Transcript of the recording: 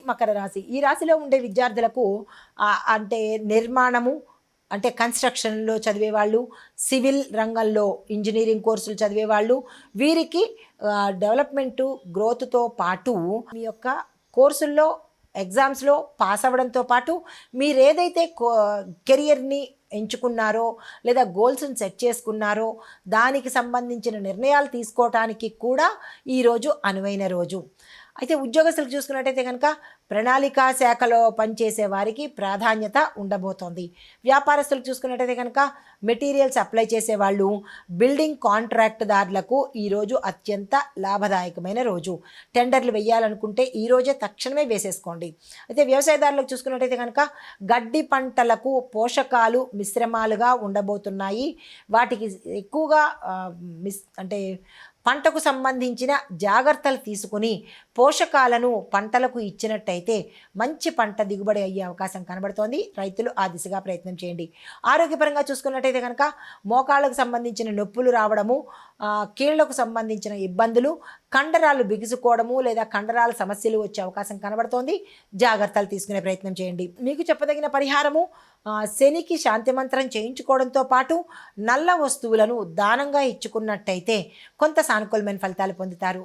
మకర రాశి. ఈ రాశిలో ఉండే విద్యార్థులకు అంటే నిర్మాణము, అంటే కన్స్ట్రక్షన్లో చదివేవాళ్ళు, సివిల్ రంగంలో ఇంజనీరింగ్ కోర్సులు చదివేవాళ్ళు, వీరికి డెవలప్మెంటు గ్రోత్తో పాటు మీ యొక్క కోర్సుల్లో ఎగ్జామ్స్లో పాస్ అవ్వడంతో పాటు మీరు ఏదైతే కెరియర్ని ఎంచుకున్నారో లేదా గోల్స్ని సెట్ చేసుకున్నారో దానికి సంబంధించిన నిర్ణయాలు తీసుకోవటానికి కూడా ఈరోజు అనువైన రోజు. అయితే ఉద్యోగస్తులకు చూసుకున్నట్టయితే కనుక ప్రణాళికా శాఖలో పనిచేసే వారికి ప్రాధాన్యత ఉండబోతోంది. వ్యాపారస్తులకు చూసుకున్నట్టయితే కనుక మెటీరియల్స్ అప్లై చేసేవాళ్ళు, బిల్డింగ్ కాంట్రాక్ట్దారులకు ఈరోజు అత్యంత లాభదాయకమైన రోజు. టెండర్లు వేయాలనుకుంటే ఈరోజే తక్షణమే వేసేసుకోండి. అయితే వ్యవసాయదారులకు చూసుకున్నట్టయితే కనుక గడ్డి పంటలకు పోషకాలు మిశ్రమాలుగా ఉండబోతున్నాయి. వాటికి ఎక్కువగా అంటే పంటకు సంబంధించిన జాగ్రత్తలు తీసుకుని పోషకాలను పంటలకు ఇచ్చినట్టయితే మంచి పంట దిగుబడి అయ్యే అవకాశం కనబడుతోంది. రైతులు ఆ దిశగా ప్రయత్నం చేయండి. ఆరోగ్యపరంగా చూసుకున్నట్టయితే కనుక మోకాళ్ళకు సంబంధించిన నొప్పులు రావడము, కీళ్లకు సంబంధించిన ఇబ్బందులు, కండరాలు బిగుసుకోవడము లేదా కండరాల సమస్యలు వచ్చే అవకాశం కనబడుతోంది. జాగ్రత్తలు తీసుకునే ప్రయత్నం చేయండి. మీకు చెప్పదగిన పరిహారము శనికి శాంతి మంత్రం చేయించుకోవడంతో పాటు నల్ల వస్తువులను దానంగా ఇచ్చుకున్నట్టయితే కొంత సానుకూలమైన ఫలితాలు పొందుతారు.